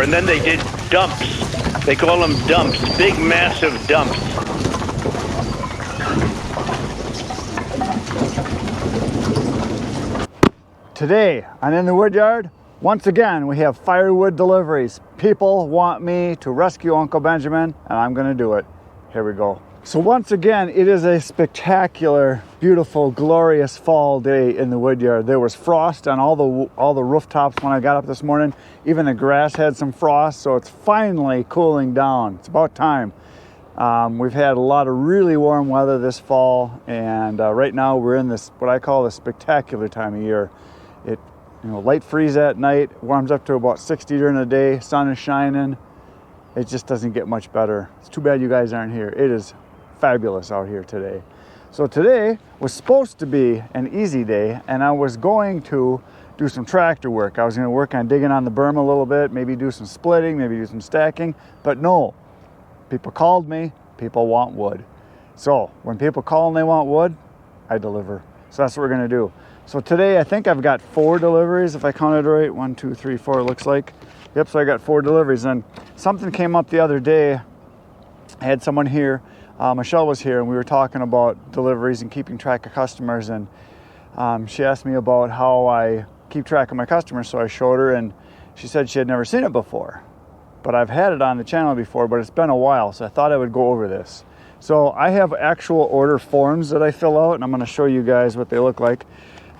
and then they did dumps. They call them dumps, big massive dumps. Today on In the Woodyard, once again we have firewood deliveries. People want me to rescue Uncle Benjamin, and I'm going to do it. Here we go. So once again, it is a spectacular, beautiful, glorious fall day in the Woodyard. There was frost on all the rooftops when I got up this morning. Even the grass had some frost, so it's finally cooling down. It's about time. We've had a lot of really warm weather this fall, and right now we're in this what I call the spectacular time of year. It, light freeze at night, warms up to about 60 during the day, sun is shining. It just doesn't get much better. It's too bad you guys aren't here. It is fabulous out here today. So today was supposed to be an easy day, and I was going to do some tractor work. I was going to work on digging on the berm a little bit, maybe do some splitting, maybe do some stacking, but no. People called me, people want wood. So when people call and they want wood, I deliver. So that's what we're going to do. So today I think I've got 4 deliveries, if I counted right. 1, 2, 3, 4 it looks like. Yep, so I got 4 deliveries. And something came up the other day. I had someone here, Michelle was here, and we were talking about deliveries and keeping track of customers. And she asked me about how I keep track of my customers. So I showed her, and she said she had never seen it before. But I've had it on the channel before, but it's been a while, so I thought I would go over this. So I have actual order forms that I fill out, and I'm going to show you guys what they look like.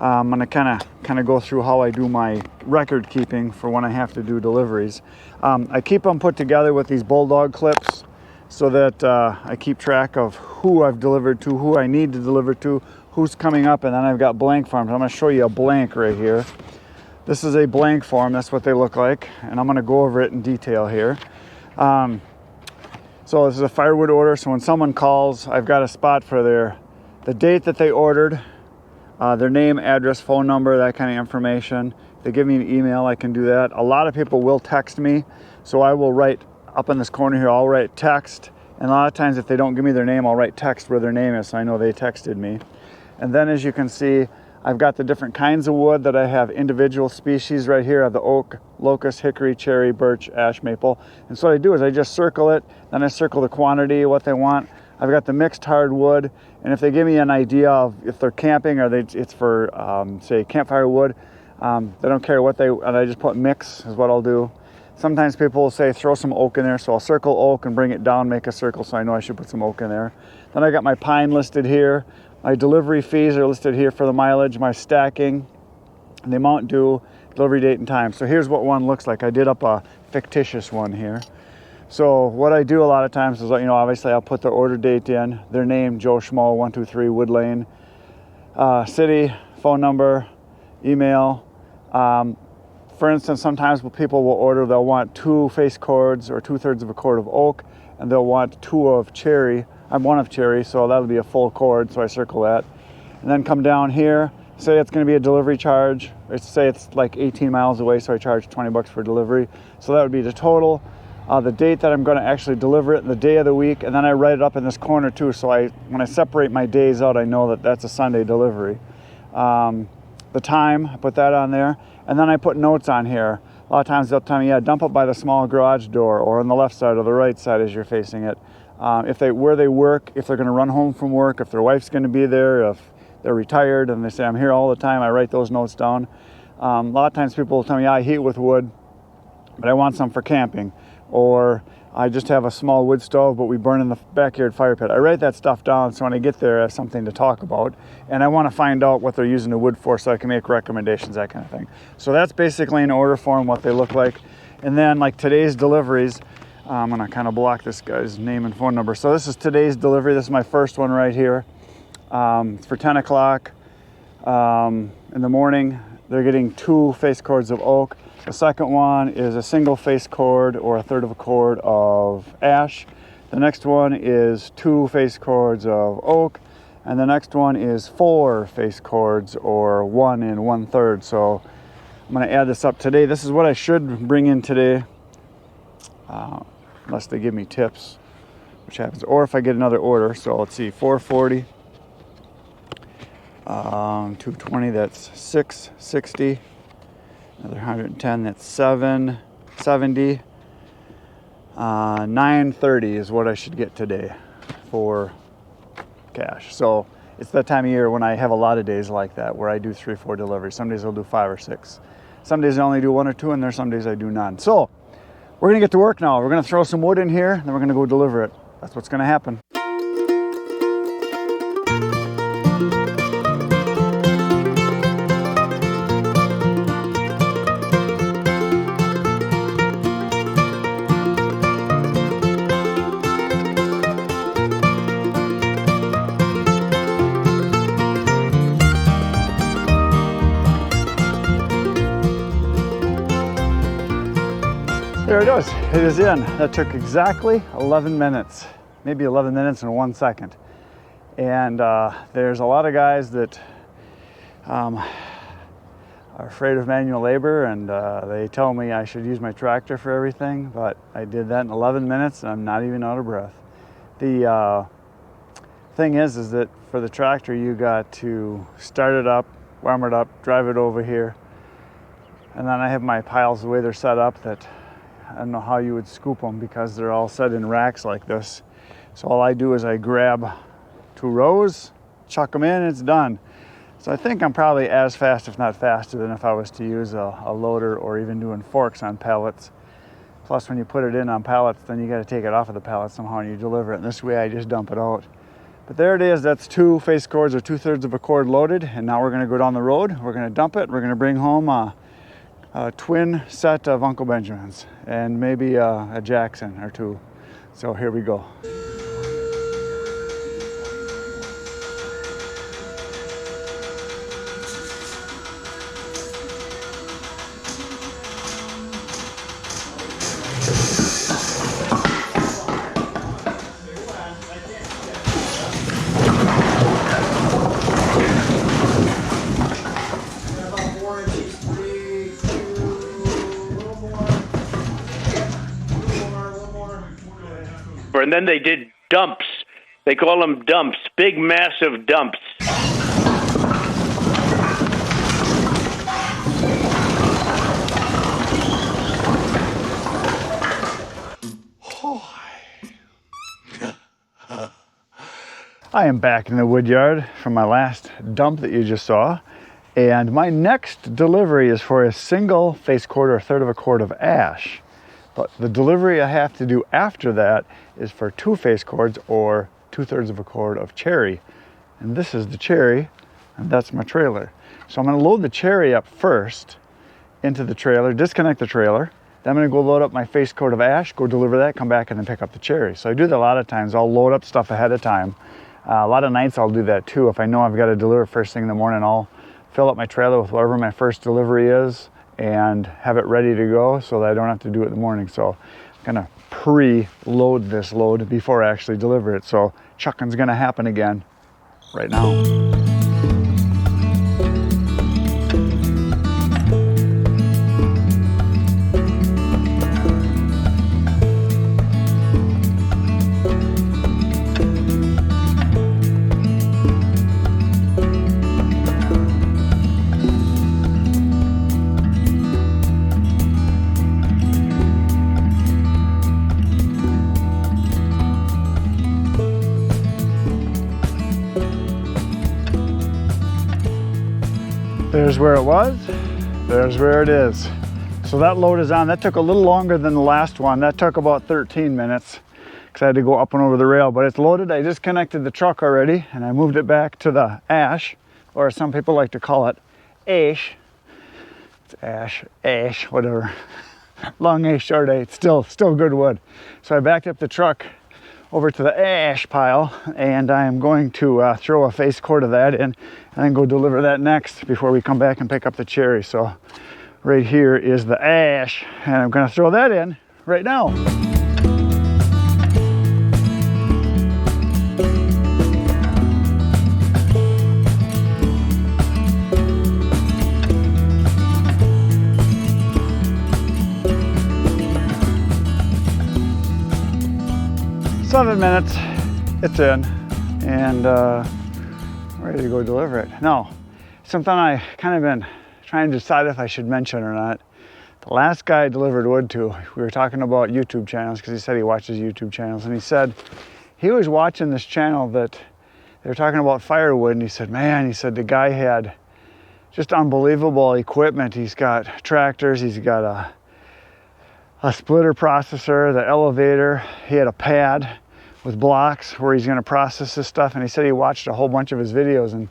I'm going to kind of go through how I do my record keeping for when I have to do deliveries. I keep them put together with these bulldog clips so that I keep track of who I've delivered to, who I need to deliver to, who's coming up, and then I've got blank forms. I'm going to show you a blank right here. This is a blank form. That's what they look like, and I'm going to go over it in detail here. So this is a firewood order. So when someone calls, I've got a spot for the date that they ordered, their name, address, phone number, that kind of information. If they give me an email, I can do that. A lot of people will text me, so I will write up in this corner here, I'll write text, and a lot of times if they don't give me their name, I'll write text where their name is so I know they texted me. And then as you can see, I've got the different kinds of wood that I have individual species right here. I have the oak, locust, hickory, cherry, birch, ash, maple. And so what I do is I just circle it, then I circle the quantity, what they want. I've got the mixed hardwood, and if they give me an idea of if they're camping or it's for, say, campfire wood, they don't care what and I just put mix is what I'll do. Sometimes people will say throw some oak in there, so I'll circle oak and bring it down, make a circle, so I know I should put some oak in there. Then I got my pine listed here. My delivery fees are listed here for the mileage, my stacking, the amount due, delivery date and time. So here's what one looks like. I did up a fictitious one here. So what I do a lot of times is, obviously I'll put the order date in, their name, Joe Schmo, 123 Wood Lane, city, phone number, email. For instance, sometimes people will order, they'll want 2 face cords or 2/3 of a cord of oak, and they'll want 2 of cherry. I'm 1 of cherry, so that'll be a full cord, so I circle that. And then come down here, say it's going to be a delivery charge. Say it's like 18 miles away, so I charge 20 bucks for delivery. So that would be the total, the date that I'm going to actually deliver it, and the day of the week, and then I write it up in this corner too, so when I separate my days out, I know that that's a Sunday delivery. The time, I put that on there, and then I put notes on here. A lot of times they'll tell me, yeah, dump it by the small garage door, or on the left side or the right side as you're facing it. Where they work, if they're going to run home from work, if their wife's going to be there, if they're retired and they say I'm here all the time, I write those notes down. A lot of times people will tell me, yeah, I heat with wood, but I want some for camping, or I just have a small wood stove, but we burn in the backyard fire pit. I write that stuff down so when I get there I have something to talk about, and I want to find out what they're using the wood for so I can make recommendations, that kind of thing. So that's basically an order form, what they look like. And then like today's deliveries, I'm going to kind of block this guy's name and phone number. So this is today's delivery. This is my first one right here. It's for 10 o'clock in the morning. They're getting 2 face cords of oak. The second one is a single face cord or 1/3 of a cord of ash. The next one is 2 face cords of oak. And the next one is 4 face cords or 1 and 1/3. So I'm going to add this up today. This is what I should bring in today. Unless they give me tips, which happens, or if I get another order. So let's see, 440, 220, that's 660, another 110, that's 770, 9:30 is what I should get today for cash. So it's that time of year when I have a lot of days like that where I do 3 or 4 deliveries. Some days I'll do 5 or 6. Some days I only do 1 or 2, and there's some days I do none. So we're gonna get to work now. We're gonna throw some wood in here, then we're gonna go deliver it. That's what's gonna happen. There it is. It is in. That took exactly 11 minutes, maybe 11 minutes and 1 second. And there's a lot of guys that are afraid of manual labor, and they tell me I should use my tractor for everything, but I did that in 11 minutes and I'm not even out of breath. The thing is that for the tractor you got to start it up, warm it up, drive it over here, and then I have my piles the way they're set up that I don't know how you would scoop them because they're all set in racks like this. So all I do is I grab 2 rows, chuck them in, it's done. So I think I'm probably as fast, if not faster, than if I was to use a loader or even doing forks on pallets. Plus when you put it in on pallets, then you got to take it off of the pallet somehow and you deliver it. And this way I just dump it out. But there it is, that's 2 face cords or 2/3 of a cord loaded. And now we're gonna go down the road, we're gonna dump it, we're gonna bring home a twin set of Uncle Benjamins and maybe a Jackson or 2. So here we go. And then they did dumps. They call them dumps, big, massive dumps. I am back in the wood yard from my last dump that you just saw. And my next delivery is for a single face cord or 1/3 of a cord of ash. But the delivery I have to do after that is for 2 face cords or 2/3 of a cord of cherry. And this is the cherry, and that's my trailer. So I'm gonna load the cherry up first into the trailer, disconnect the trailer. Then I'm gonna go load up my face cord of ash, go deliver that, come back and then pick up the cherry. So I do that a lot of times. I'll load up stuff ahead of time. A lot of nights I'll do that too. If I know I've got to deliver first thing in the morning, I'll fill up my trailer with whatever my first delivery is and have it ready to go so that I don't have to do it in the morning. So I'm gonna pre-load this load before I actually deliver it. So chucking's gonna happen again right now. There's where it was, there's where it is. So that load is on. That took a little longer than the last one. That took about 13 minutes because I had to go up and over the rail, but it's loaded. I disconnected the truck already and I moved it back to the ash, or some people like to call it ash. It's ash, whatever. Long A, short A, it's still good wood. So I backed up the truck over to the ash pile, and I am going to throw a face cord of that in and then go deliver that next before we come back and pick up the cherry. So right here is the ash, and I'm going to throw that in right now. 7 minutes, it's in, and ready to go deliver it. Now, something I kind of been trying to decide if I should mention or not. The last guy I delivered wood to, we were talking about YouTube channels because he said he watches YouTube channels, and he said he was watching this channel that they were talking about Firewood, and he said, man, he said the guy had just unbelievable equipment. He's got tractors, he's got a splitter processor, the elevator, he had a pad with blocks where he's going to process this stuff, and he said he watched a whole bunch of his videos, and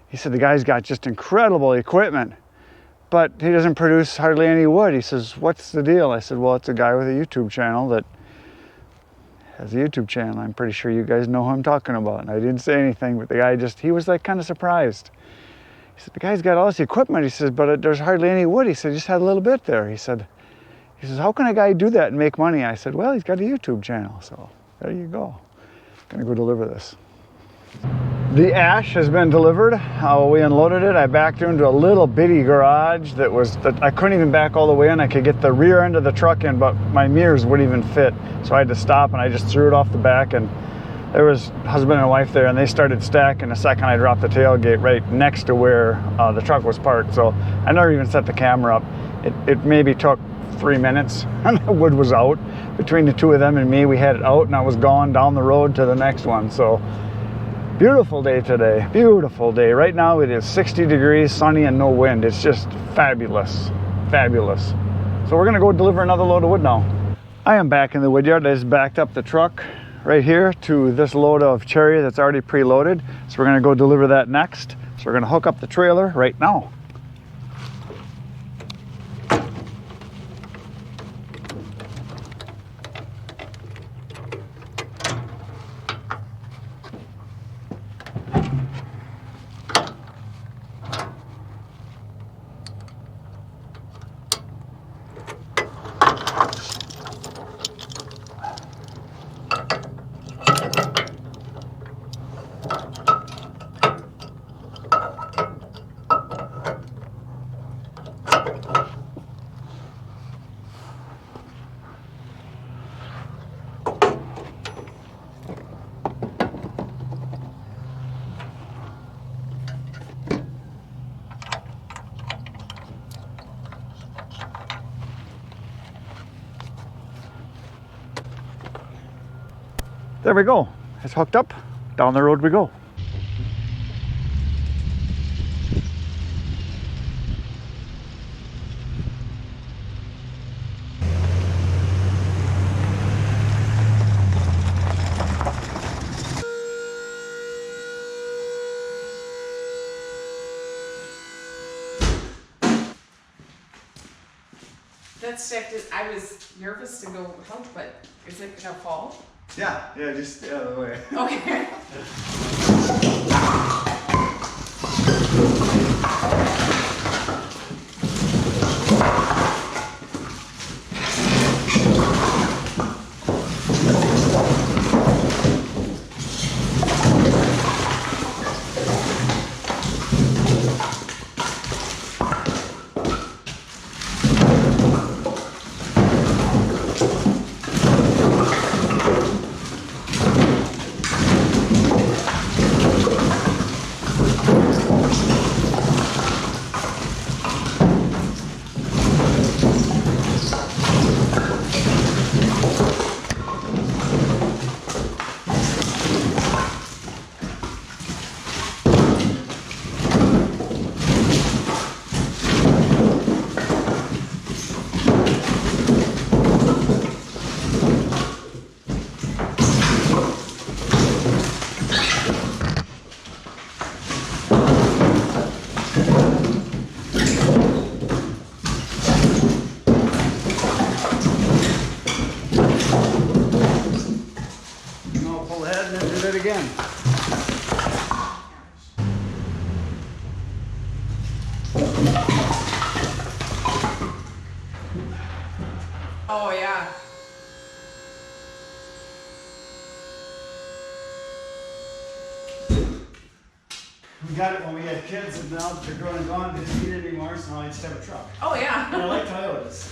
he said the guy's got just incredible equipment, but he doesn't produce hardly any wood. He says, what's the deal? I said, well, it's a guy with a YouTube channel that has a YouTube channel. I'm pretty sure you guys know who I'm talking about. And I didn't say anything, but the guy he was like kind of surprised. He said, the guy's got all this equipment. He says, but there's hardly any wood. He said, just had a little bit there. He says, how can a guy do that and make money? I said, well, he's got a YouTube channel. So there you go. Gonna go deliver this. The ash has been delivered. We unloaded it. I backed into a little bitty garage that I couldn't even back all the way in. I could get the rear end of the truck in, but my mirrors wouldn't even fit. So I had to stop, and I just threw it off the back, and there was husband and wife there, and they started stacking the second I dropped the tailgate right next to where the truck was parked. So I never even set the camera up. It maybe took 3 minutes, and the wood was out. Between the two of them and me, we had it out, and I was gone down the road to the next one. So beautiful day today, beautiful day. Right now it is 60 degrees, sunny, and no wind. It's just fabulous, fabulous. So we're gonna go deliver another load of wood now. I am back in the wood yard. I just backed up the truck right here to this load of cherry that's already preloaded. So we're gonna go deliver that next. So we're gonna hook up the trailer right now. There we go. It's hooked up. Down the road we go. That stacked it. I was nervous to go help, but is it gonna fall? Yeah, just stay out of the way. Okay. Again. Oh yeah. We got it when we had kids, and now they're grown and gone. They didn't need it anymore, so now I just have a truck. Oh yeah. And I like Toyotas.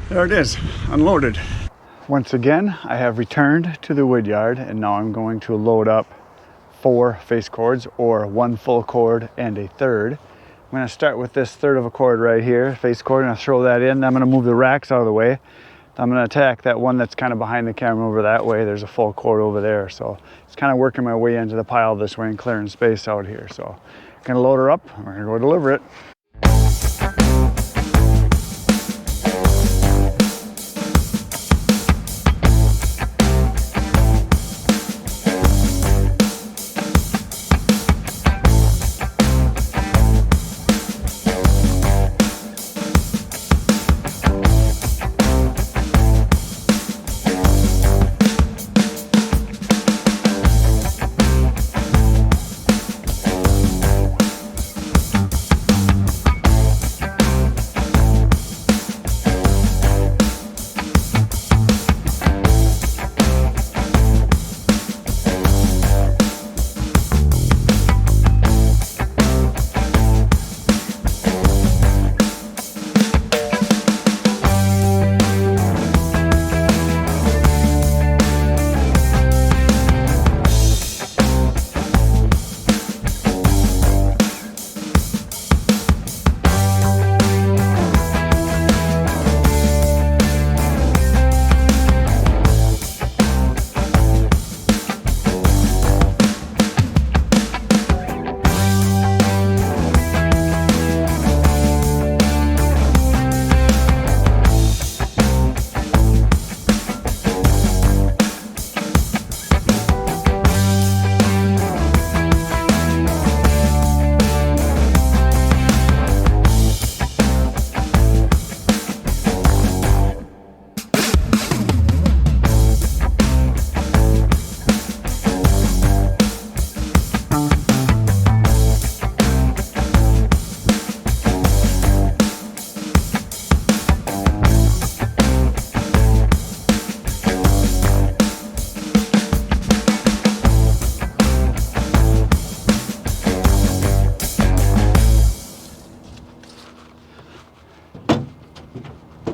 There it is, unloaded. Once again, I have returned to the wood yard, and now I'm going to load up 4 face cords, or 1 full cord and a third. I'm going to start with this third of a cord right here, face cord, and I'll throw that in. I'm going to move the racks out of the way. I'm going to attack that one that's kind of behind the camera over that way. There's a full cord over there, so it's kind of working my way into the pile this way and clearing space out here. So I'm going to load her up, and we're going to go deliver it.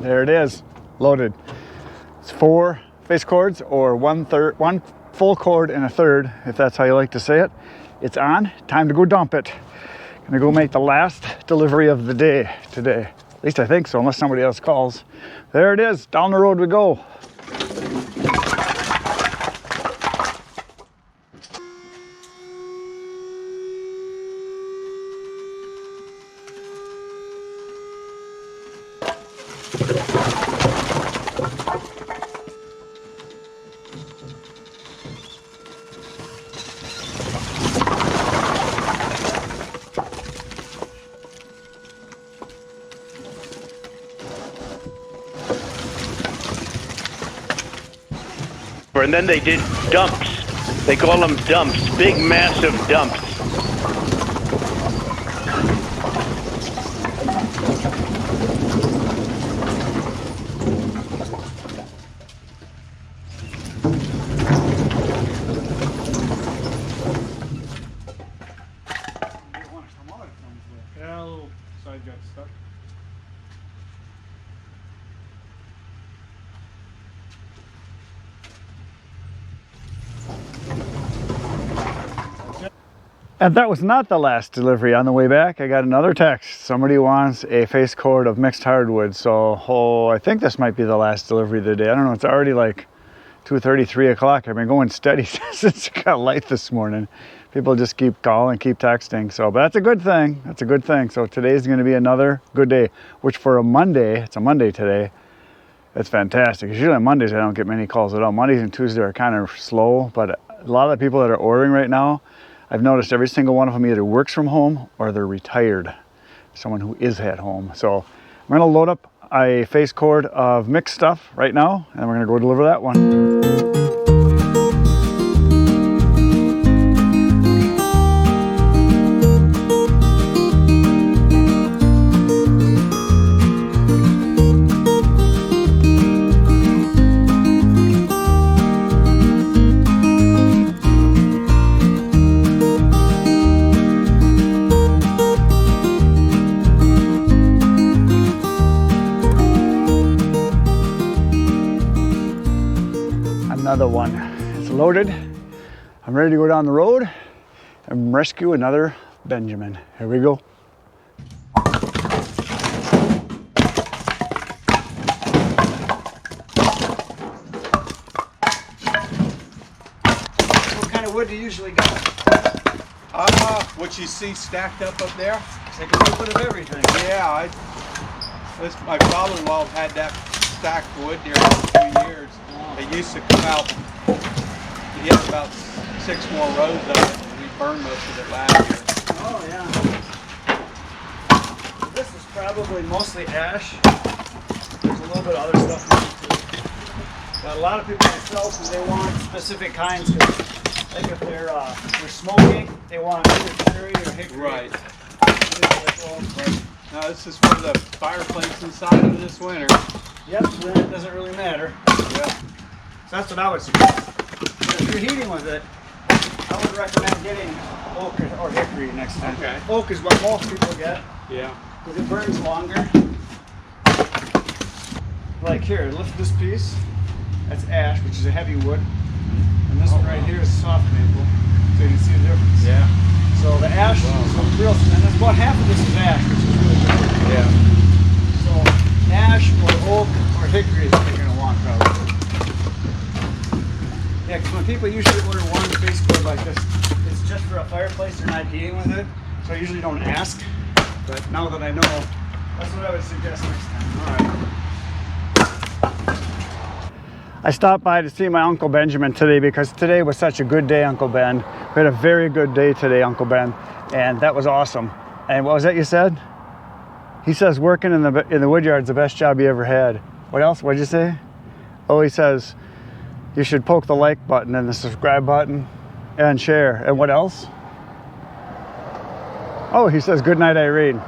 There it is, loaded. It's 4 face cords, or 1 full cord and a third, if that's how you like to say it. It's on, time to go dump it. Gonna go make the last delivery of the day today. At least I think so, unless somebody else calls. There it is, down the road we go. And then they did dumps. They call them dumps, big massive dumps. And that was not the last delivery. On the way back, I got another text. Somebody wants a face cord of mixed hardwood. So, I think this might be the last delivery of the day. I don't know, it's already like 2:30, 3 o'clock. I've been going steady since it got light this morning. People just keep calling, keep texting. So, but that's a good thing. That's a good thing. So today's gonna be another good day, which for a Monday, it's a Monday today, it's fantastic. Usually on Mondays, I don't get many calls at all. Mondays and Tuesdays are kind of slow, but a lot of the people that are ordering right now, I've noticed every single one of them either works from home or they're retired, someone who is at home. So I'm gonna load up a face cord of mixed stuff right now, and we're gonna go deliver that one. another one. It's loaded. I'm ready to go down the road and rescue another Benjamin. Here we go. What kind of wood do you usually got? What you see stacked up there? It's like a little bit of everything. Yeah, my father-in-law had that stacked wood there for 2 years. It used to come out, he had about 6 more rows of it, and we burned most of it last year. Oh yeah. This is probably mostly ash. There's a little bit of other stuff in it too. But a lot of people themselves, they want specific kinds. Like if they're smoking, they want either cherry or hickory. Right. Now this is for the fireplace inside of this winter. Yep, so then it doesn't really matter. Yep. So that's what I would suggest. If you're heating with it, I would recommend getting oak or hickory next time. Okay. Oak is what most people get Yeah. because it burns longer. Like here, lift this piece. That's ash, which is a heavy wood. And this one right here is soft maple, so you can see the difference. Yeah. So the ash is real, and there's about half of this is ash, which is really good. Yeah. So ash or oak or hickory is what you're going to want probably. Yeah, because when people usually order one basically like this, it's just for a fireplace, they're not heating with it, so I usually don't ask. But now that I know, that's what I would suggest next time. All right. I stopped by to see my Uncle Benjamin today because today was such a good day, Uncle Ben. We had a very good day today, Uncle Ben, and that was awesome. And what was that you said? He says working in the wood yard's the best job he ever had. What else? What'd you say? Oh, he says you should poke the like button and the subscribe button and share. And what else? Oh, he says good night, Irene.